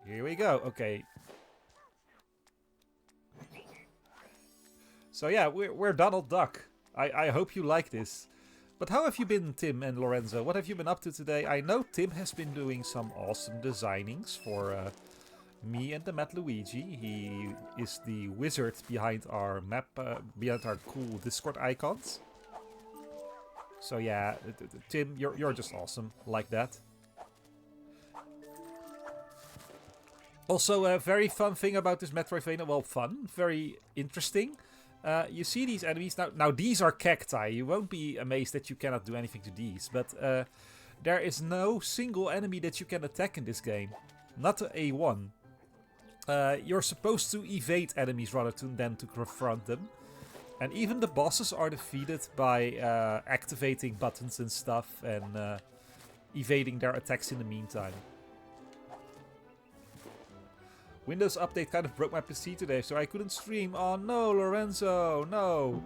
Here we go. Okay. So yeah, we're Donald Duck. I hope you like this. But how have you been, Tim and Lorenzo? What have you been up to today? I know Tim has been doing some awesome designings for me and the Mad Luigi. He is the wizard behind our map, behind our cool Discord icons. So yeah, Tim, you're just awesome like that. Also, a very fun thing about this Metroidvania, well, fun, very interesting. You see these enemies now. These are cacti. You won't be amazed that you cannot do anything to these, but there is no single enemy that you can attack in this game. Not a A1. You're supposed to evade enemies rather than to confront them. And even the bosses are defeated by activating buttons and stuff and evading their attacks in the meantime. Windows update kind of broke my PC today, so I couldn't stream. Oh no, Lorenzo, no.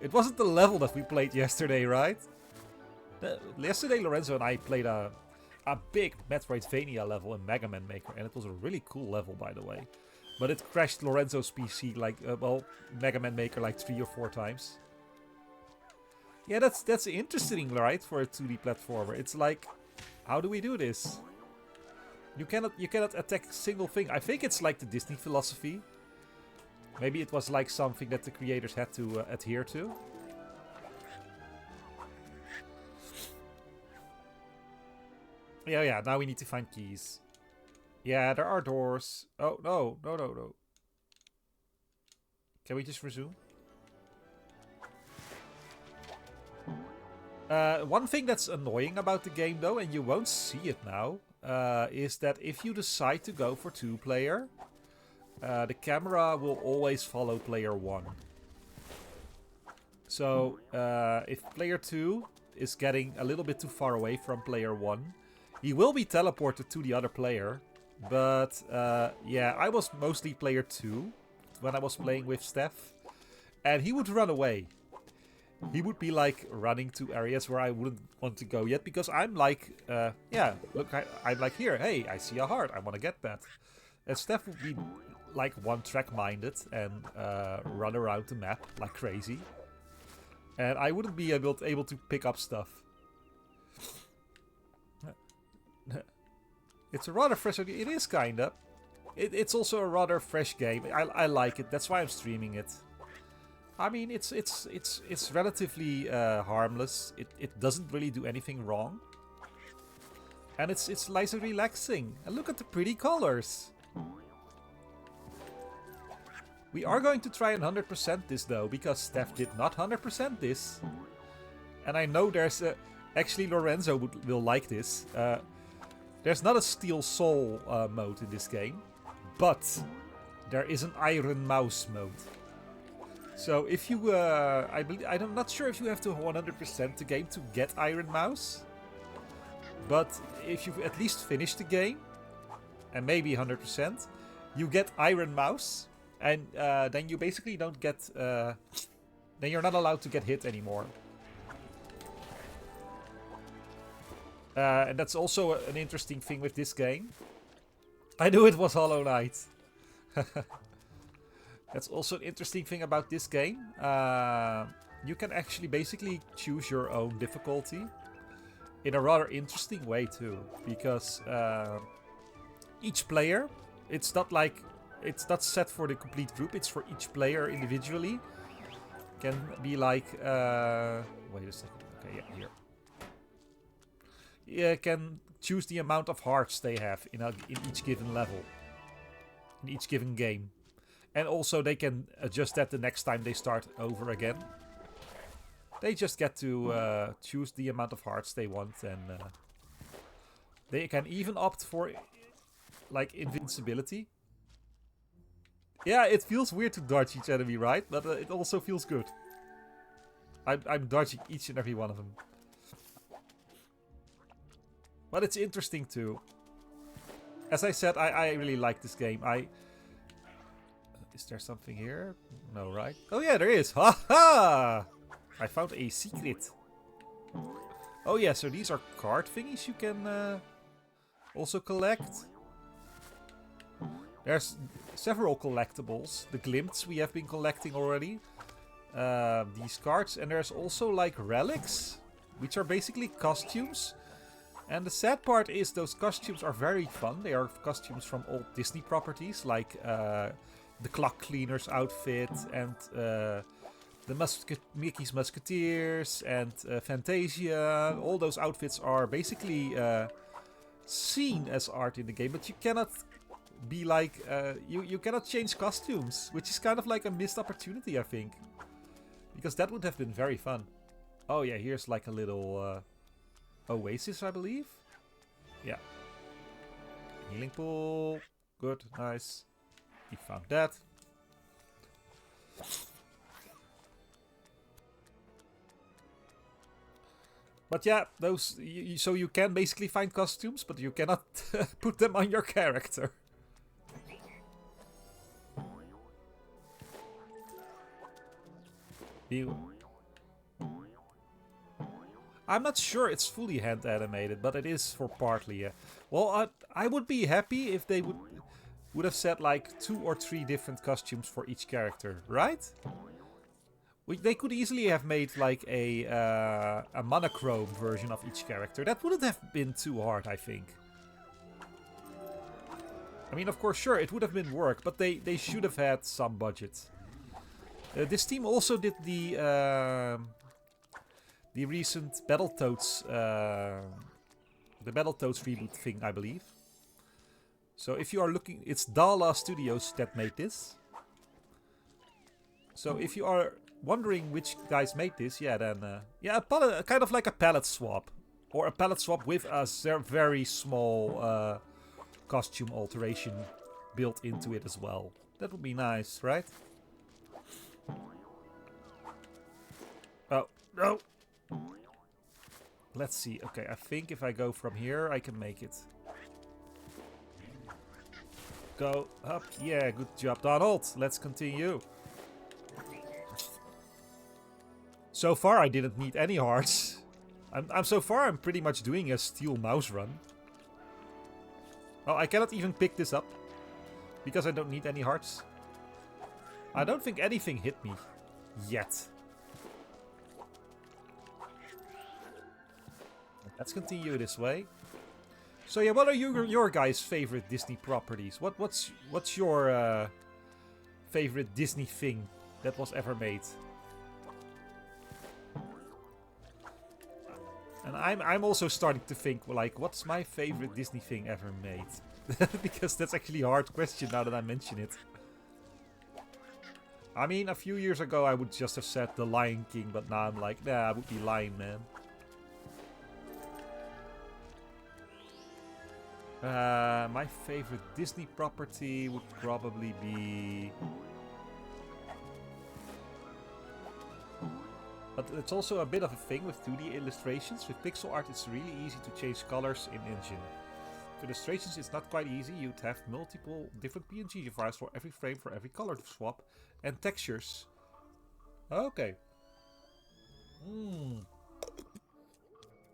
It wasn't the level that we played yesterday, right? Yesterday, Lorenzo and I played a big Metroidvania level in Mega Man Maker, and it was a really cool level, by the way. But it crashed Lorenzo's PC like, well, Mega Man Maker like 3 or 4 times. Yeah, that's interesting, right, for a 2D platformer. It's like, how do we do this? You cannot attack a single thing. I think it's like the Disney philosophy. Maybe it was like something that the creators had to adhere to. Yeah, now we need to find keys. Yeah, there are doors. Oh, no. Can we just resume? One thing that's annoying about the game, though, and you won't see it now, is that if you decide to go for 2-player, the camera will always follow player 1. So, if player 2 is getting a little bit too far away from player 1, he will be teleported to the other player. But, yeah, I was mostly player 2 when I was playing with Steph, and he would run away. He would be like running to areas where I wouldn't want to go yet, because I'm like, yeah, look, I'm like, here, hey, I see a heart, I want to get that. And Steph would be like one-track minded and run around the map like crazy. And I wouldn't be able to pick up stuff. It's a rather fresh, it is kinda. It's also a rather fresh game. I like it, that's why I'm streaming it. I mean, it's relatively harmless. It doesn't really do anything wrong, and it's nice and relaxing. And look at the pretty colors. We are going to try and 100% this though, because Steph did not 100% this, and I know there's actually Lorenzo will like this. There's not a Steel Soul mode in this game, but there is an Iron Mouse mode. So if you, I'm not sure if you have to 100% the game to get Iron Mouse, but if you've at least finished the game, and maybe 100%, you get Iron Mouse, and then you basically don't get, then you're not allowed to get hit anymore. And that's also an interesting thing with this game. I knew it was Hollow Knight. That's also an interesting thing about this game. You can actually basically choose your own difficulty in a rather interesting way too, because each player, it's not set for the complete group, it's for each player individually. Can be like, wait a second, okay, yeah, here. You can choose the amount of hearts they have in each given level, in each given game. And also they can adjust that the next time they start over again. They just get to choose the amount of hearts they want, and they can even opt for like invincibility. Yeah, it feels weird to dodge each enemy, right? But it also feels good. I'm dodging each and every one of them. But it's interesting too. As I said, I really like this game. Is there something here? No, right? Oh yeah, there is. Ha ha! I found a secret. Oh yeah, so these are card thingies you can also collect. There's several collectibles. The glimps we have been collecting already. These cards. And there's also like relics, which are basically costumes. And the sad part is those costumes are very fun. They are costumes from old Disney properties, like the Clock Cleaner's outfit and Mickey's Musketeers and Fantasia. All those outfits are basically seen as art in the game, but you cannot be like you cannot change costumes, which is kind of like a missed opportunity, I think, because that would have been very fun. Oh yeah, here's like a little oasis, I believe. Yeah. Healing pool. Good, nice. We found that. But yeah, those. So you can basically find costumes, but you cannot put them on your character. I'm not sure it's fully hand animated, but it is for partly. Yeah. Well, I would be happy if they would have said like 2 or 3 different costumes for each character, right? They could easily have made like a monochrome version of each character. That wouldn't have been too hard, I think. I mean, of course, sure, it would have been work, but they should have had some budget. This team also did the recent Battletoads, the Battletoads reboot thing, I believe. So if you are looking, it's Dala Studios that made this. So if you are wondering which guys made this, yeah, then yeah, kind of like a palette swap, or a palette swap with a very small costume alteration built into it as well. That would be nice, right? Oh no! Let's see. Okay, I think if I go from here, I can make it. Go up. Yeah, good job, Donald. Let's continue. So far, I didn't need any hearts. I'm pretty much doing a steel mouse run. Oh, I cannot even pick this up because I don't need any hearts. I don't think anything hit me yet. Let's continue this way. So yeah, what are your guys' favorite Disney properties? What's your favorite Disney thing that was ever made? And I'm also starting to think, like, what's my favorite Disney thing ever made? Because that's actually a hard question now that I mention it. I mean, a few years ago I would just have said The Lion King, but now I'm like, nah, I would be Lion Man. My favorite Disney property would probably be... But it's also a bit of a thing with 2D illustrations. With pixel art, it's really easy to change colors in engine. For illustrations, it's not quite easy. You'd have multiple different PNG files for every frame, for every color to swap, and textures. Okay.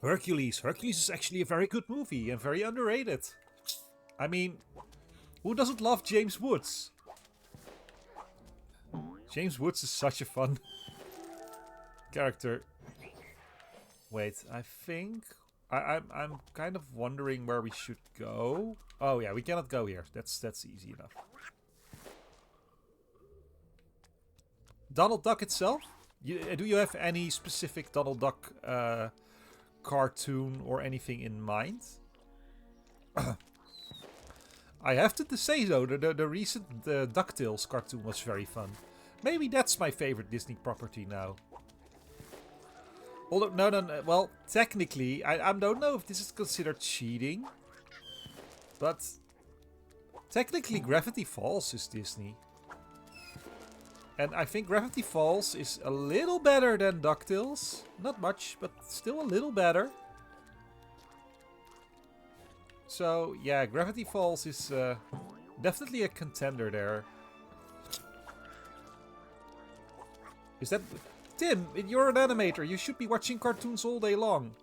Hercules. Hercules is actually a very good movie and very underrated. I mean, who doesn't love James Woods? James Woods is such a fun character. Wait, I think I'm kind of wondering where we should go. Oh yeah, we cannot go here. That's easy enough. Donald Duck itself? Do you have any specific Donald Duck cartoon or anything in mind? I have to say though, the recent DuckTales cartoon was very fun. Maybe that's my favorite Disney property now. Although, no. Well, technically, I don't know if this is considered cheating. But technically, Gravity Falls is Disney. And I think Gravity Falls is a little better than DuckTales. Not much, but still a little better. So, yeah, Gravity Falls is definitely a contender there. Is that... Tim, you're an animator. You should be watching cartoons all day long.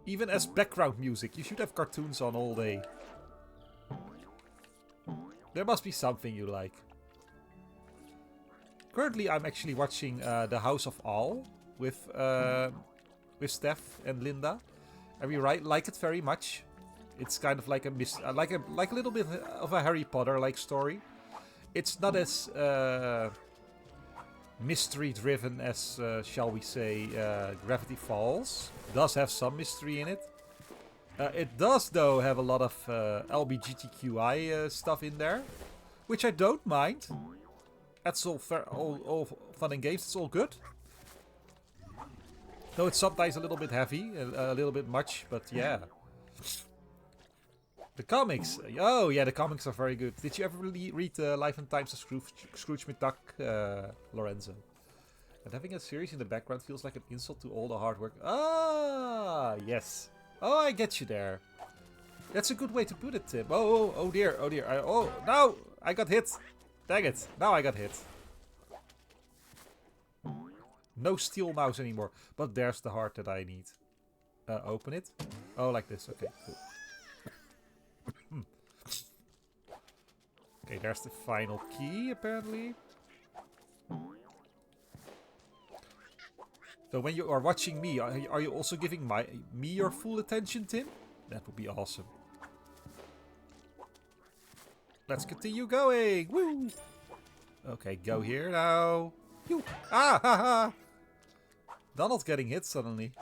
Even as background music. You should have cartoons on all day. There must be something you like. Currently, I'm actually watching The House of All with Steph and Linda. And we like it very much. It's kind of like a like a little bit of a Harry Potter-like story. It's not as mystery-driven as, shall we say, Gravity Falls. It does have some mystery in it. It does, though, have a lot of LGBTQI stuff in there, which I don't mind. That's all fun and games. It's all good. Though it's sometimes a little bit heavy, a little bit much, but yeah. The comics. Oh, yeah, the comics are very good. Did you ever really read Life and Times of Scrooge McDuck, Lorenzo? And having a series in the background feels like an insult to all the hard work. Ah, yes. Oh, I get you there. That's a good way to put it, Tim. Oh dear, oh dear. Oh, no! I got hit. Dang it. Now I got hit. No steel mouse anymore. But there's the heart that I need. Open it. Oh, like this. Okay, cool. Okay, there's the final key, apparently. So when you are watching me, are you also giving me your full attention, Tim? That would be awesome. Let's continue going. Woo! Okay, go here now. Pew. Ah, ha, ha. Donald's getting hit suddenly.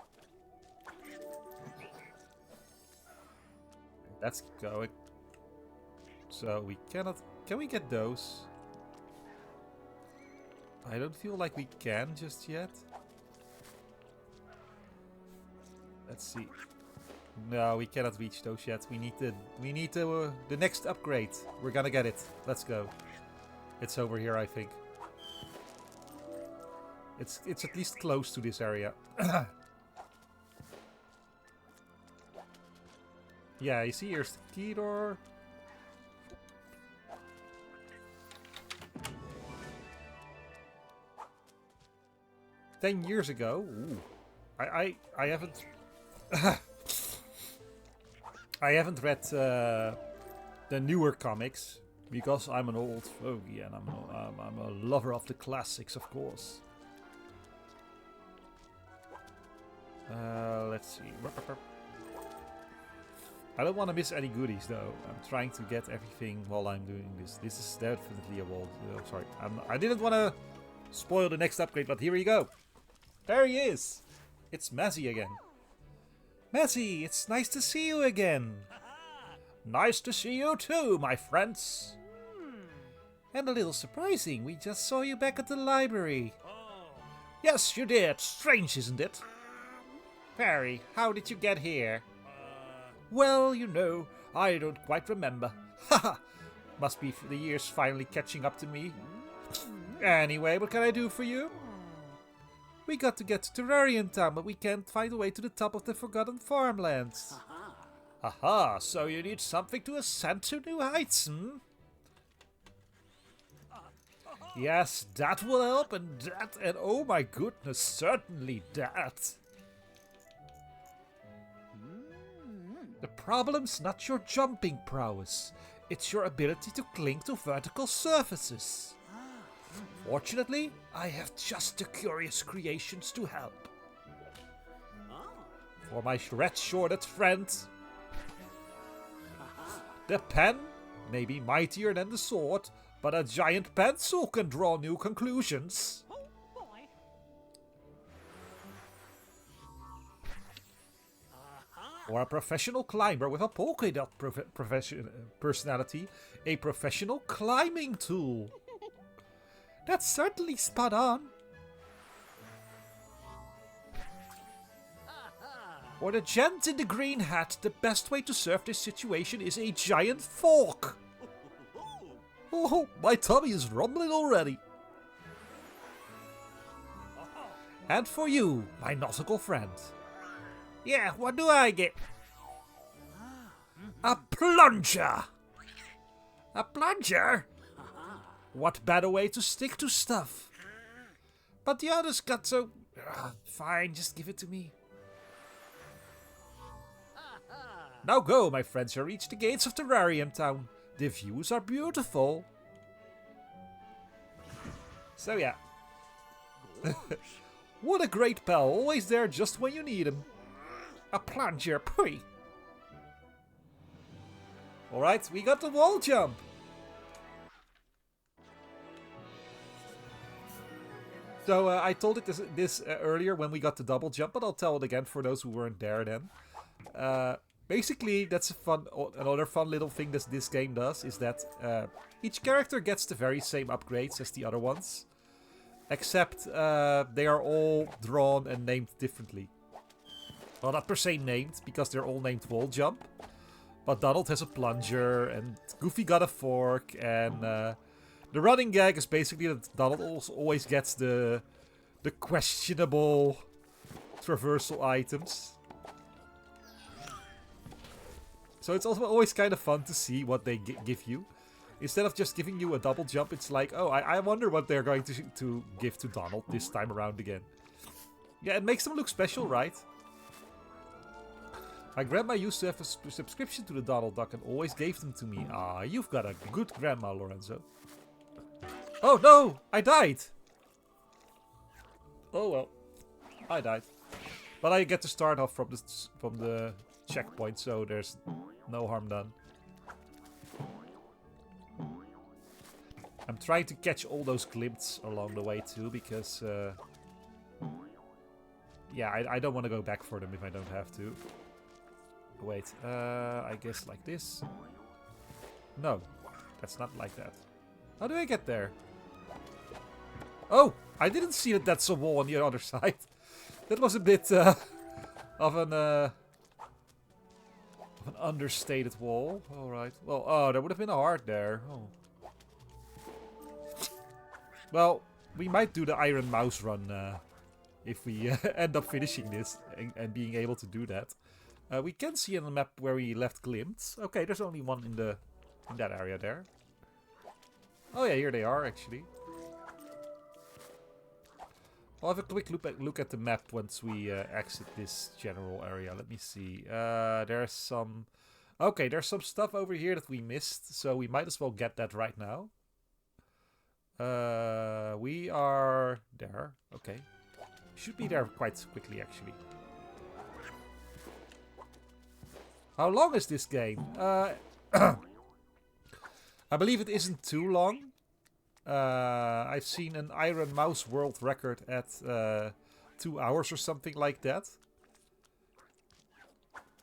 Let's go. So we cannot... Can we get those? I don't feel like we can just yet. Let's see. No, we cannot reach those yet. We need the next upgrade. We're gonna get it. Let's go. It's over here, I think. It's at least close to this area. Yeah, you see, here's the key door. $10 ago. Ooh. I haven't I haven't read the newer comics because I'm an old fogey and I'm a lover of the classics, of course. Let's see. I don't want to miss any goodies though. I'm trying to get everything while I'm doing this. This is definitely a wall. Sorry, I didn't want to spoil the next upgrade, but here you go. There he is. It's Mazzy again. Mazzy, it's nice to see you again. Nice to see you too, my friends. And a little surprising, we just saw you back at the library. Yes, you did. Strange, isn't it? Perry, how did you get here? Well, you know, I don't quite remember. Haha, must be the years finally catching up to me. Anyway, what can I do for you? We got to get to Terrarium Town, but we can't find a way to the top of the Forgotten Farmlands. Aha, so you need something to ascend to new heights, hmm? Yes, that will help, and that, and oh my goodness, certainly that. The problem's not your jumping prowess, it's your ability to cling to vertical surfaces. Fortunately, I have just the curious creations to help. For my red-shorted friend, the pen may be mightier than the sword, but a giant pencil can draw new conclusions. For a professional climber with a polka dot personality, a professional climbing tool. That's certainly spot on. For the gent in the green hat, the best way to serve this situation is a giant fork. Oh, my tummy is rumbling already. And for you, my nautical friend. Yeah, what do I get? A plunger! A plunger? What better way to stick to stuff? But the others got so... Fine, just give it to me. Now go, my friends, you reach the gates of Terrarium Town. The views are beautiful. So yeah. What a great pal, always there just when you need him. A Plunger, pui. Alright, we got the wall jump. So I told it this earlier when we got the double jump, but I'll tell it again for those who weren't there then. Basically, that's another fun little thing that this game does, is that each character gets the very same upgrades as the other ones. Except they are all drawn and named differently. Well, not per se named, because they're all named wall jump. But Donald has a plunger, and Goofy got a fork, and the running gag is basically that Donald always gets the questionable traversal items. So it's also always kind of fun to see what they give you. Instead of just giving you a double jump, it's like, oh, I wonder what they're going to give to Donald this time around again. Yeah, it makes them look special, right? My grandma used to have a subscription to the Donald Duck and always gave them to me. Ah, you've got a good grandma, Lorenzo. Oh no, I died. Oh well, I died. But I get to start off from the checkpoint, so there's no harm done. I'm trying to catch all those glimps along the way too, because yeah, I don't want to go back for them if I don't have to. Wait, I guess like this. No, that's not like that. How do I get there? Oh, I didn't see that that's a wall on the other side. That was a bit of an understated wall. Alright. Well, oh, there would have been a heart there. Oh. Well, we might do the Iron Mouse run if we end up finishing this and being able to do that. We can see on the map where we left glimps. Okay, there's only one in that area there. Oh yeah, here they are actually. I'll have a quick look at the map once we exit this general area. Let me see. There's some... Okay, there's some stuff over here that we missed, so we might as well get that right now. We are there. Okay. Should be there quite quickly, actually. How long is this game? I believe it isn't too long. I've seen an Iron Mouse world record at 2 hours or something like that.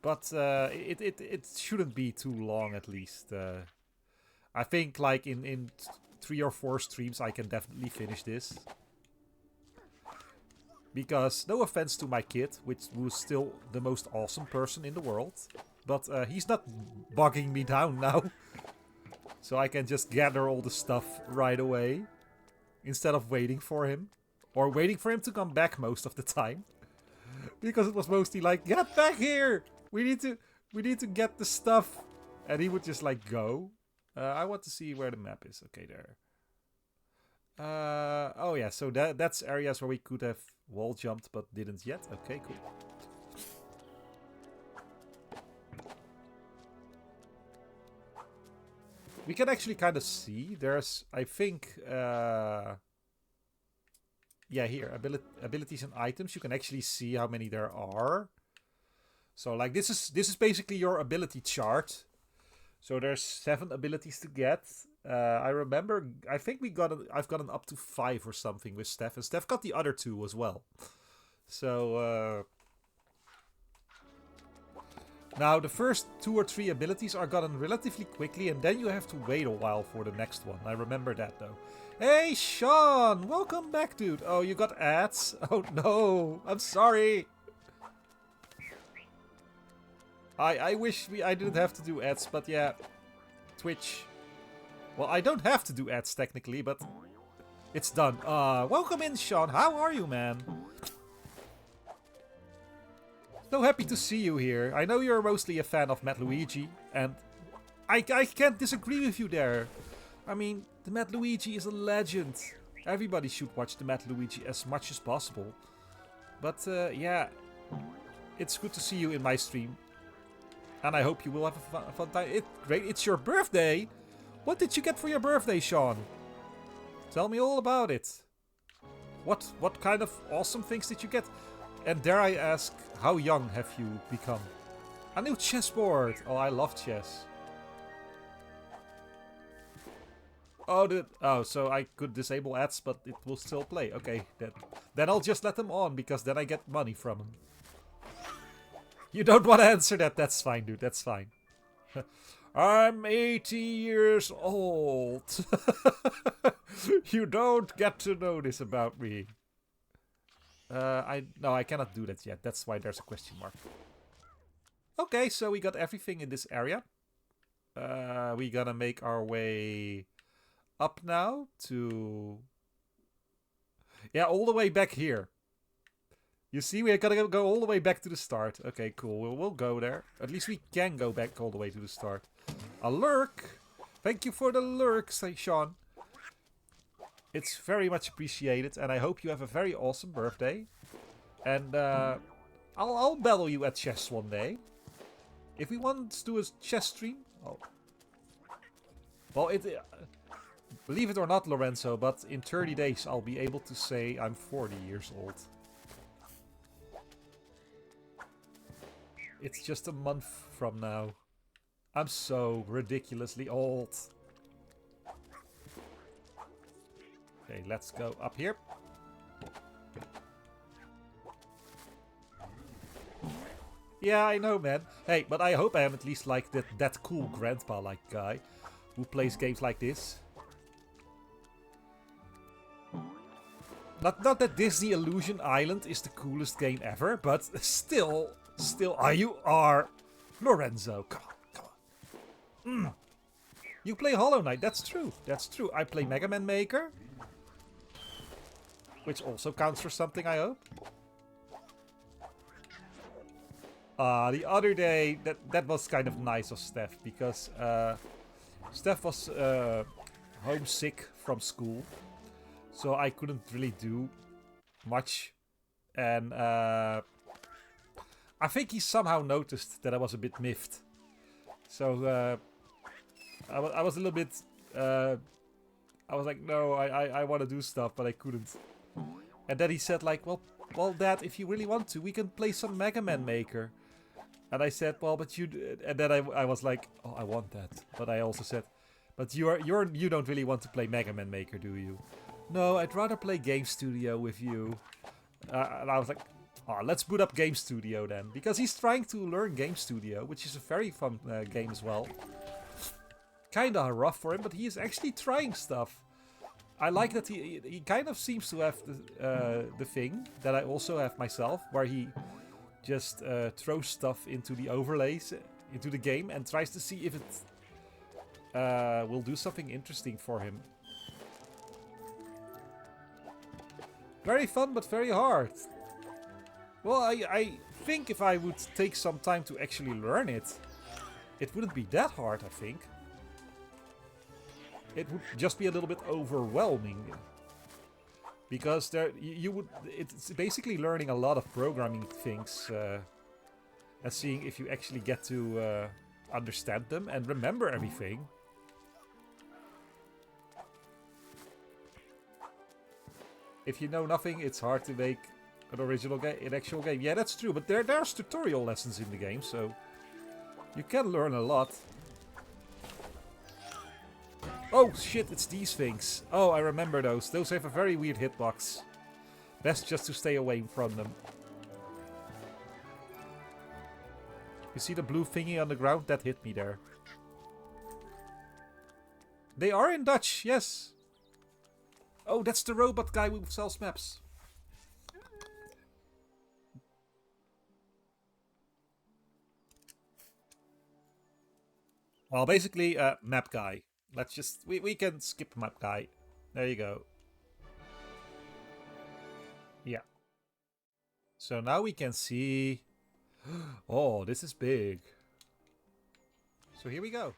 But it shouldn't be too long, at least. I think like in 3 or 4 streams I can definitely finish this. Because, no offense to my kid, who's still the most awesome person in the world. But he's not bogging me down now. So I can just gather all the stuff right away. Instead of waiting for him. Or waiting for him to come back most of the time. Because it was mostly like, get back here! We need to get the stuff. And he would just like go. I want to see where the map is. Okay, there. Oh yeah, so that's areas where we could have wall jumped but didn't yet. Okay, cool. We can actually kind of see. There's, I think, yeah, here, abilities and items. You can actually see how many there are. So, like, this is basically your ability chart. So there's 7 abilities to get. I remember, I think I've gotten up to 5 or something with Steph, and Steph got the other 2 as well. So, now, the first 2 or 3 abilities are gotten relatively quickly, and then you have to wait a while for the next one. I remember that, though. Hey, Sean! Welcome back, dude. Oh, you got ads? Oh, no. I'm sorry. I wish I didn't have to do ads, but yeah. Twitch. Well, I don't have to do ads, technically, but it's done. Welcome in, Sean. How are you, man? So happy to see you here. I know you're mostly a fan of Matt Luigi, and I can't disagree with you there. I mean, the Matt Luigi is a legend. Everybody should watch the Matt Luigi as much as possible. But yeah, it's good to see you in my stream. And I hope you will have a fun time. Great, it's your birthday! What did you get for your birthday, Sean? Tell me all about it. What kind of awesome things did you get? And dare I ask, how young have you become? A new chessboard! Oh, I love chess. Oh, so I could disable ads, but it will still play. Okay, then I'll just let them on, because then I get money from them. You don't want to answer that, that's fine, dude, that's fine. I'm 80 years old. You don't get to know this about me. No, I cannot do that yet, that's why there's a question mark. Okay, so we got everything in this area. We gotta make our way up now to... Yeah, all the way back here. You see, we gotta go all the way back to the start. Okay, cool. We'll go there. At least we can go back all the way to the start. A lurk! Thank you for the lurk, say Sean. It's very much appreciated, and I hope you have a very awesome birthday. And I'll battle you at chess one day. If we want to do a chess stream... Oh. Well, believe it or not, Lorenzo, but in 30 days I'll be able to say I'm 40 years old. It's just a month from now. I'm so ridiculously old. Okay, let's go up here. Yeah, I know, man. Hey, but I hope I am at least like that cool grandpa-like guy who plays games like this. Not that Disney Illusion Island is the coolest game ever, but still, you are Lorenzo. Come on. You play Hollow Knight, that's true. I play Mega Man Maker, which also counts for something, I hope. The other day, that was kind of nice of Steph, because Steph was homesick from school, so I couldn't really do much, and I think he somehow noticed that I was a bit miffed. So I was a little bit... I was like, no, I want to do stuff, but I couldn't. And then he said like, well, Dad, if you really want to, we can play some Mega Man Maker. And I said, well, but you... And then I was like, oh, I want that. But I also said, but you don't really want to play Mega Man Maker, do you? No, I'd rather play Game Studio with you. And I was like, oh, let's boot up Game Studio then. Because he's trying to learn Game Studio, which is a very fun game as well. Kinda rough for him, but he is actually trying stuff. I like that he kind of seems to have the thing that I also have myself, where he just throws stuff into the overlays, into the game, and tries to see if it will do something interesting for him. Very fun, but very hard. Well, I think if I would take some time to actually learn it, it wouldn't be that hard, I think. It would just be a little bit overwhelming. Because it's basically learning a lot of programming things and seeing if you actually get to understand them and remember everything. If you know nothing, it's hard to make an actual game. Yeah, that's true, but there's tutorial lessons in the game, so you can learn a lot. Oh shit, it's these things. Oh, I remember those. Those have a very weird hitbox. Best just to stay away from them. You see the blue thingy on the ground? That hit me there. They are in Dutch, yes. Oh, that's the robot guy who sells maps. Well, basically, map guy. Let's just... We can skip map guy. There you go. Yeah. So now we can see... Oh, this is big. So here we go.